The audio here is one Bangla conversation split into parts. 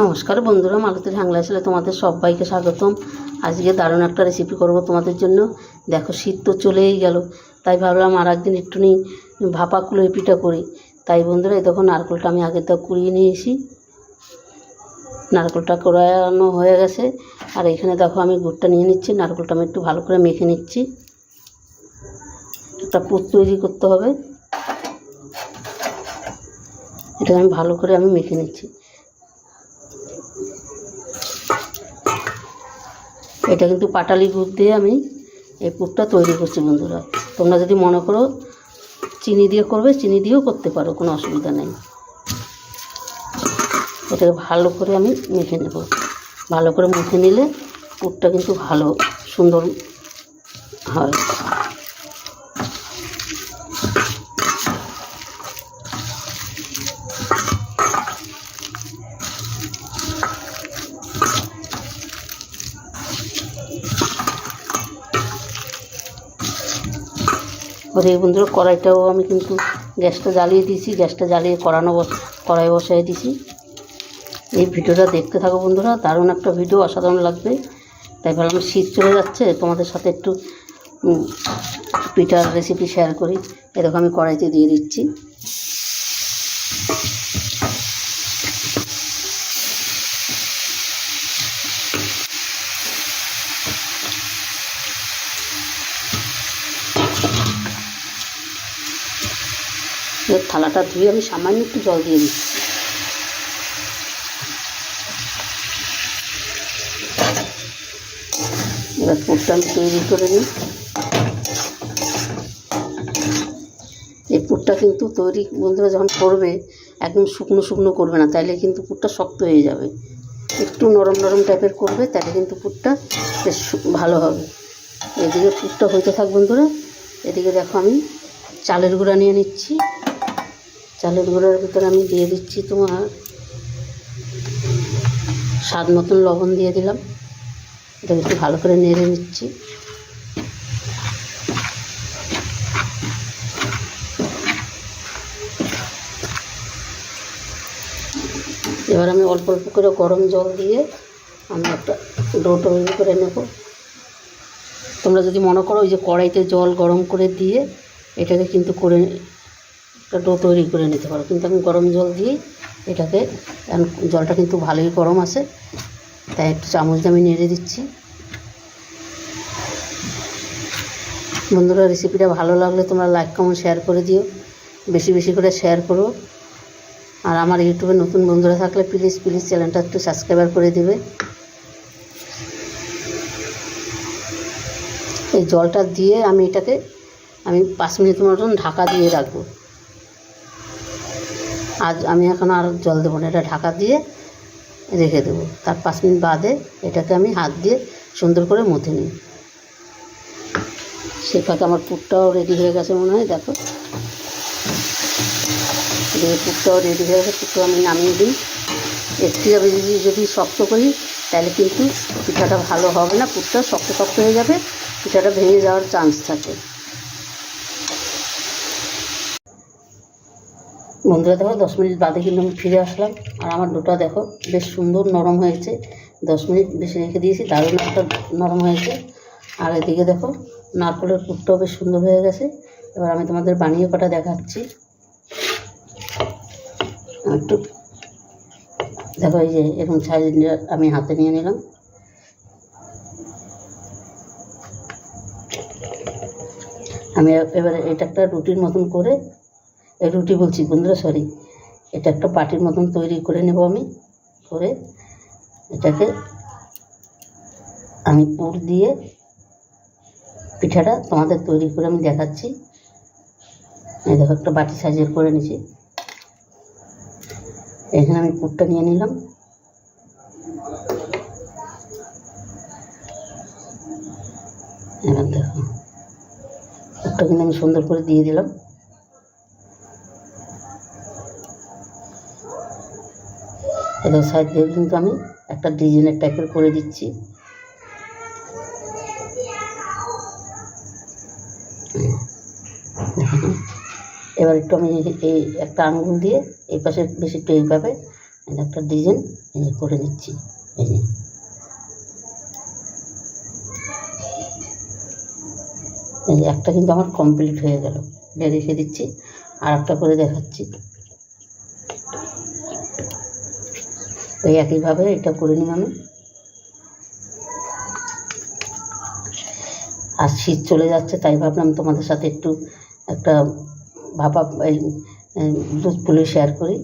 নমস্কার বন্ধুরা, মালতীর হ্যাংলা ছেলে তোমাদের সবাইকে স্বাগতম। আজকে দারুণ একটা রেসিপি করব তোমাদের জন্য। দেখো, শীত তো চলেই গেল, তাই ভাবলাম আর একদিন একটুখানি ভাপা কুলোই পিঠা করি। তাই বন্ধুরা, এই দেখো নারকেলটা আমি আগের থেকে কুড়িয়ে নিয়েছি। নারকেলটা কোরানো হয়ে গেছে। আর এখানে দেখো আমি গুড়টা নিয়ে নিচ্ছি। নারকেলটা আমি একটু ভালো করে মেখে নিচ্ছি। একটা পুর তৈরি করতে হবে, এটা আমি ভালো করে মেখে নিচ্ছি। এটা কিন্তু পাটালি গুড় দিয়ে আমি এই পুরটা তৈরি করছি বন্ধুরা। তোমরা যদি মনে করো চিনি দিয়ে করবে, চিনি দিয়েও করতে পারো, কোনো অসুবিধা নেই। এটাকে ভালো করে আমি মেখে নেব। ভালো করে মেখে নিলে পুরটা কিন্তু ভালো সুন্দর হয়। এবার এই বন্ধুরা কড়াইটাও আমি কিন্তু গ্যাসটা জ্বালিয়ে দিয়েছি। গ্যাসটা জ্বালিয়ে কড়াই বসাই দিয়েছি। এই ভিডিওটা দেখতে থাকো বন্ধুরা, দারুণ একটা ভিডিও, অসাধারণ লাগবে। তাই ভাবলাম শীত চলে যাচ্ছে, তোমাদের সাথে একটু পিঠার রেসিপি শেয়ার করি। এরকম আমি কড়াইতে দিয়ে দিচ্ছি। এবার থালাটা ধুয়ে আমি সামান্য একটু জল দিয়ে দিচ্ছি। এবার পুরটা আমি তৈরি করে নিই। এই পুরটা কিন্তু তৈরি বন্ধুরা যখন করবে, একদম শুকনো শুকনো করবে না, তাইলে কিন্তু পুরটা শক্ত হয়ে যাবে। একটু নরম নরম টাইপের করবে, তাহলে কিন্তু পুরটা বেশ ভালো হবে। এদিকে পুরটা হইতে থাক বন্ধুরা। এদিকে দেখো আমি চালের গুঁড়া নিয়ে নিচ্ছি। চালের গুঁড়ার ভিতরে আমি দিয়ে দিচ্ছি তোমার স্বাদ মতন লবণ দিয়ে দিলাম। এটা একটু ভালো করে নেড়ে নিচ্ছি। এবার আমি অল্প অল্প করে গরম জল দিয়ে আমি একটা ডো তৈরি করে নেব। তোমরা যদি মনে করো ওই যে কড়াইতে জল গরম করে দিয়ে এটাকে কিন্তু করে একটা ডো তৈরি করে নিতে পারো, কিন্তু আমি গরম জল দিয়েই এটাকে, জলটা কিন্তু ভালোই গরম আছে, তাই একটু চামচ দিয়ে আমি নেড়ে দিচ্ছি। বন্ধুরা, রেসিপিটা ভালো লাগলে তোমরা লাইক কমেন্ট শেয়ার করে দিও, বেশি বেশি করে শেয়ার করো। আর আমার ইউটিউবে নতুন বন্ধুরা থাকলে প্লিজ প্লিজ চ্যানেলটা একটু সাবস্ক্রাইব করে দেবে। এই জলটা দিয়ে আমি এটাকে 5 মিনিট মতন ঢাকা দিয়ে রাখবো। আজ আমি এখন আর জল দেবো না, এটা ঢাকা দিয়ে রেখে দেবো। তার 5 মিনিট বাদে এটাকে আমি হাত দিয়ে সুন্দর করে মথে নিই। সে ফাঁকে আমার পুরটাও রেডি হয়ে গেছে মনে হয়। দেখো, পুরটাও রেডি হয়ে গেছে। পুরটা আমি নামিয়ে দিই। একটু যদি শক্ত করি তাহলে কিন্তু পিঠাটা ভালো হবে না, পুরটা শক্ত শক্ত হয়ে যাবে, পিঠাটা ভেঙে যাওয়ার চান্স থাকে। বন্ধুরা দেখো, 10 মিনিট বাদে কিন্তু আমি ফিরে আসলাম। আর আমার ডোটা দেখো বেশ সুন্দর নরম হয়েছে। 10 মিনিট বেশি রেখে দিয়েছি, দারুণ একটা নরম হয়েছে। আর এদিকে দেখো নারকেলের পুরটাও বেশ সুন্দর হয়ে গেছে। এবার আমি তোমাদের বানিয়ে কটা দেখাচ্ছি। একটু দেখো, এই যে এরকম সাইজ আমি হাতে নিয়ে নিলাম। আমি এবারে এটা একটা রুটির মতন করে, এই রুটি বলছি বন্ধুরা, সরি, এটা একটা পাটির মতন তৈরি করে নেব আমি। করে এটাকে আমি পুর দিয়ে পিঠাটা তোমাদের তৈরি করে আমি দেখাচ্ছি। এই দেখো, একটা বাটি সাইজের করে নিয়েছি। এখানে আমি পুরটা নিয়ে নিলাম। এবার দেখো পুরটা কিন্তু আমি সুন্দর করে দিয়ে দিলাম। এদের সাইড দিয়ে কিন্তু আমি একটা ডিজাইনের টাইপের করে দিচ্ছি। এবার একটু আমি এই একটা আঙুল দিয়ে এই পাশে বেশি একটু এইভাবে একটা ডিজাইন করে নিচ্ছি। এই যে একটা কিন্তু আমার কমপ্লিট হয়ে গেল, এটা রেখে দিচ্ছি, আর একটা করে দেখাচ্ছি। এই একইভাবে এটা করে নিই আমি। আর শীত চলে যাচ্ছে, তাই ভাবলাম তোমাদের সাথে একটু একটা ভাপা এই দুধ পুলি শেয়ার করি।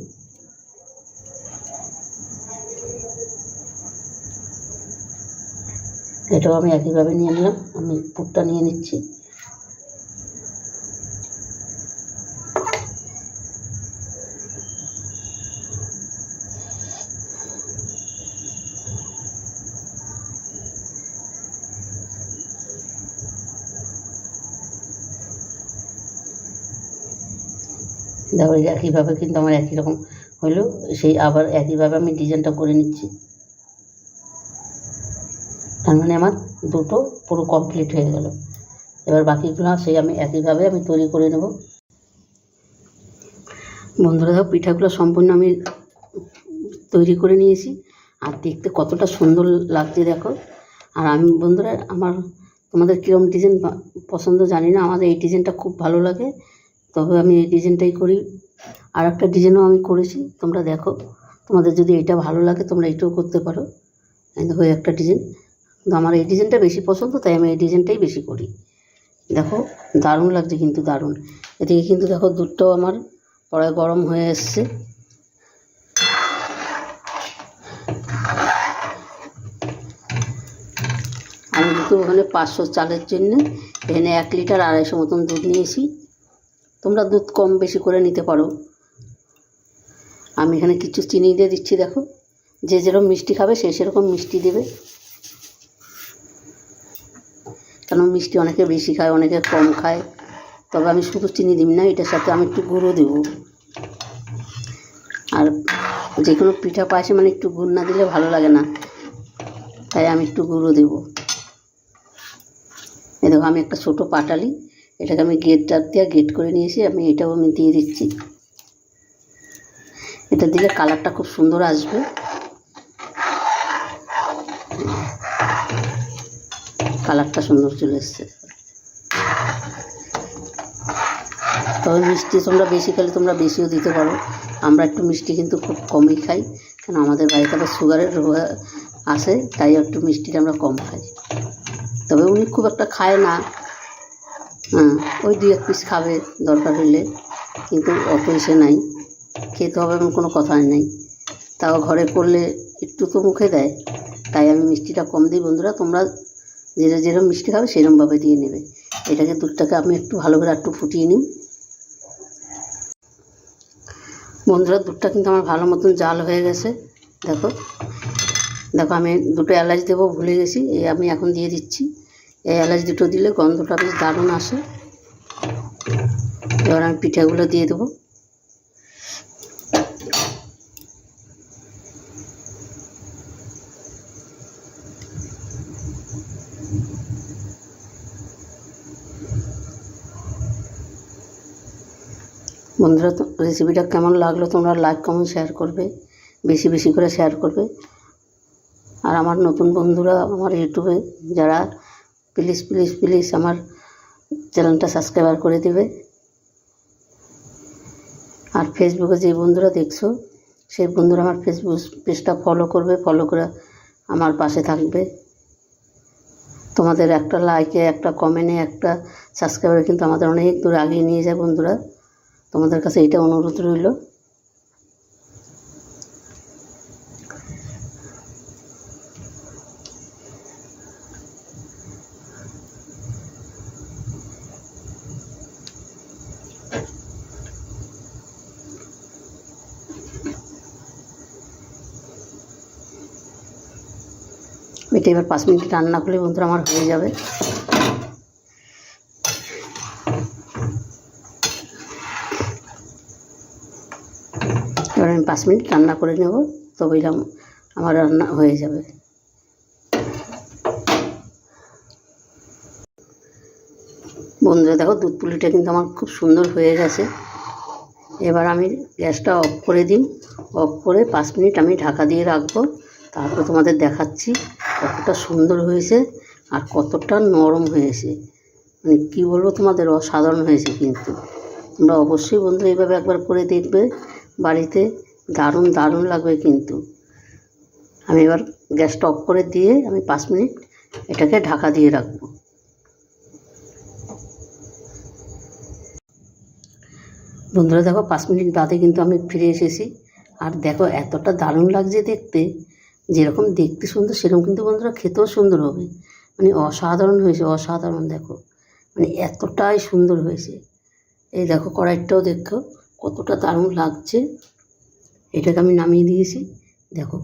এটাও আমি একইভাবে নিয়ে নিলাম। আমি পুরটা নিয়ে নিচ্ছি। দেখো একইভাবে কিন্তু আমার একই রকম হলো, সেই আবার একইভাবে আমি ডিজাইনটা করে নিচ্ছি। তার মানে আমার দুটো পুরো কমপ্লিট হয়ে গেল। এবার বাকিগুলো সেই আমি একইভাবে আমি তৈরি করে নেব। বন্ধুরা দেখো পিঠাগুলো সম্পূর্ণ আমি তৈরি করে নিয়েছি, আর দেখতে কতটা সুন্দর লাগছে দেখো। আর আমি বন্ধুরা তোমাদের কীরকম ডিজাইন পছন্দ জানি না, আমাদের এই ডিজাইনটা খুব ভালো লাগে, তবে আমি এই ডিজাইনটাই করি। আর একটা ডিজাইনও আমি করেছি, তোমরা দেখো, তোমাদের যদি এটা ভালো লাগে তোমরা এটাও করতে পারো। দেখো একটা ডিজাইন, কিন্তু আমার এই ডিজাইনটা বেশি পছন্দ, তাই আমি এই ডিজাইনটাই বেশি করি। দেখো দারুণ লাগছে কিন্তু, দারুণ। এদিকে কিন্তু দেখো দুধটাও আমার কড়াই গরম হয়ে এসছে। আমি কিন্তু ওখানে 500 চালের জন্য এখানে 1 লিটার 250 মতন দুধ নিয়েছি। তোমরা দুধ কম বেশি করে নিতে পারো। আমি এখানে কিছু চিনি দিয়ে দিচ্ছি। দেখো যে যেরকম মিষ্টি খাবে সে সেরকম মিষ্টি দেবে, কেন মিষ্টি অনেকে বেশি খায়, অনেকে কম খায়। তবে আমি শুধু চিনি দিই না, এটার সাথে আমি একটু গুঁড়ো দেবো। আর যে কোনো পিঠা পায়েসে মানে একটু গুড় না দিলে ভালো লাগে না, তাই আমি একটু গুঁড়ো দেবো। এই দেখো আমি একটা ছোটো পাটালি, এটাকে আমি গেটটার দিয়ে গেট করে নিয়েছি। আমি এটাও আমি দিয়ে দিচ্ছি। এটা দিলে কালারটা খুব সুন্দর আসবে। কালারটা সুন্দর চলে এসছে। তবে মিষ্টি তোমরা বেশি খেলে তোমরা বেশিও দিতে পারো। আমরা একটু মিষ্টি কিন্তু খুব কমই খাই, কেন আমাদের বাড়িতে আবার সুগারের রোগ আছে, তাই একটু মিষ্টিটা আমরা কম খাই। তবে উনি খুব একটা খায় না, ওই 2-1 পিস খাবে দরকার হলে, কিন্তু অত এসে নাই, খেতে হবে এমন কোনো কথাই নেই। তাও ঘরে করলে একটু তো মুখে দেয়, তাই আমি মিষ্টিটা কম দিই। বন্ধুরা তোমরা যেরকম মিষ্টি খাবে সেরকমভাবে দিয়ে নেবে। এটাকে দুধটাকে আমি একটু ভালো করে একটু ফুটিয়ে নিই। বন্ধুরা দুধটা কিন্তু আমার ভালো মতন জাল হয়ে গেছে। দেখো দেখো আমি 2টো এলাচ দেবো, ভুলে গেছি, এই আমি এখন দিয়ে দিচ্ছি। এই এলাচ 2টো দিলে গন্ধটা বেশ দারুণ আসে। এবার আমি পিঠাগুলো দিয়ে দেবো। বন্ধুরা তো রেসিপিটা কেমন লাগলো তোমরা লাইক কমেন্ট শেয়ার করবে, বেশি বেশি করে শেয়ার করবে। আর আমার নতুন বন্ধুরা আমার ইউটিউবে যারা, প্লিজ প্লিজ প্লিজ আমার চ্যানেলটা সাবস্ক্রাইব করে দেবে। আর ফেসবুকে যে বন্ধুরা দেখছো সেই বন্ধুরা আমার ফেসবুক পেজটা ফলো করবে, ফলো করে আমার পাশে থাকবে। তোমাদের একটা লাইকে, একটা কমেন্টে, একটা সাবস্ক্রাইবারে কিন্তু আমাদের অনেক দূর এগিয়ে নিয়ে যায়। বন্ধুরা তোমাদের কাছে এটা অনুরোধ রইল। এটা এবার 5 মিনিট রান্না করলে বন্ধুরা আমার হয়ে যাবে। এবার আমি 5 মিনিট রান্না করে নেব, তবেই আমার রান্না হয়ে যাবে। বন্ধুরা দেখো দুধ পুলিটা কিন্তু আমার খুব সুন্দর হয়ে গেছে। এবার আমি গ্যাসটা অফ করে দিই। অফ করে 5 মিনিট আমি ঢাকা দিয়ে রাখবো। তারপর তোমাদের দেখাচ্ছি কতটা সুন্দর হয়েছে আর কতটা নরম হয়েছে। মানে কী বলবো তোমাদের, অসাধারণ হয়েছে। কিন্তু তোমরা অবশ্যই বন্ধু এইভাবে একবার করে দেখবে বাড়িতে, দারুণ দারুণ লাগবে কিন্তু। আমি এবার গ্যাসটা অফ করে দিয়ে আমি 5 মিনিট এটাকে ঢাকা দিয়ে রাখবো। বন্ধুরা দেখো 5 মিনিট বাদে কিন্তু আমি ফিরে এসেছি। আর দেখো এতটা দারুণ লাগছে দেখতে, যেরকম দেখতে সুন্দর সেরকম কিন্তু বন্ধুরা খেতেও সুন্দর হবে। মানে অসাধারণ হয়েছে, অসাধারণ। দেখো মানে এতটাই সুন্দর হয়েছে। এই দেখো কড়াইটাও দেখো কতটা দারুণ লাগছে। এটাকে আমি নামিয়ে দিয়েছি। দেখো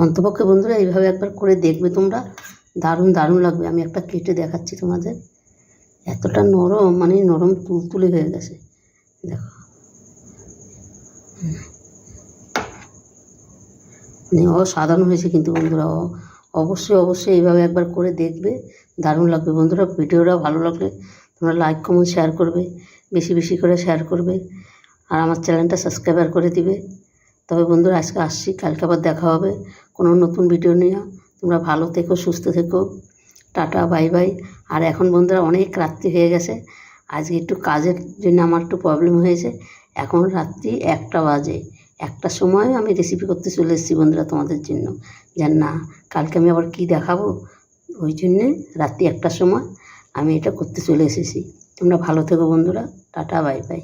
অন্তপক্ষে বন্ধুরা এইভাবে একবার করে দেখবে তোমরা, দারুণ দারুণ লাগবে। আমি একটা কেটে দেখাচ্ছি তোমাদের, এতটা নরম, মানে নরম তুলতুলে হয়ে গেছে। দেখো মানে অসাধারণ হয়েছে কিন্তু বন্ধুরা। অবশ্যই অবশ্যই এইভাবে একবার করে দেখবে, দারুণ লাগবে বন্ধুরা। ভিডিওটা ভালো লাগলে তোমরা লাইক কমেন্ট শেয়ার করবে, বেশি বেশি করে শেয়ার করবে, আর আমার চ্যানেলটা সাবস্ক্রাইব করে দিবে। তবে বন্ধুরা আজকে আসছি, কালকে আবার দেখা হবে কোনো নতুন ভিডিও নিয়ে। তোমরা ভালো থেকো, সুস্থ থেকো, টাটা বাই বাই। আর এখন বন্ধুরা অনেক রাত্রি হয়ে গেছে, আজকে একটু কাজের জন্য আমার একটু প্রবলেম হয়েছে। এখন রাত্রি 1টা বাজে। 1টার সময় আমি রেসিপি করতে চলে এসেছি বন্ধুরা তোমাদের জন্য, যে না কালকে আমি আবার কী দেখাবো, ওই জন্যে রাত্রি 1টার সময় আমি এটা করতে চলে এসেছি। তোমরা ভালো থেকো বন্ধুরা, টাটা বাই বাই।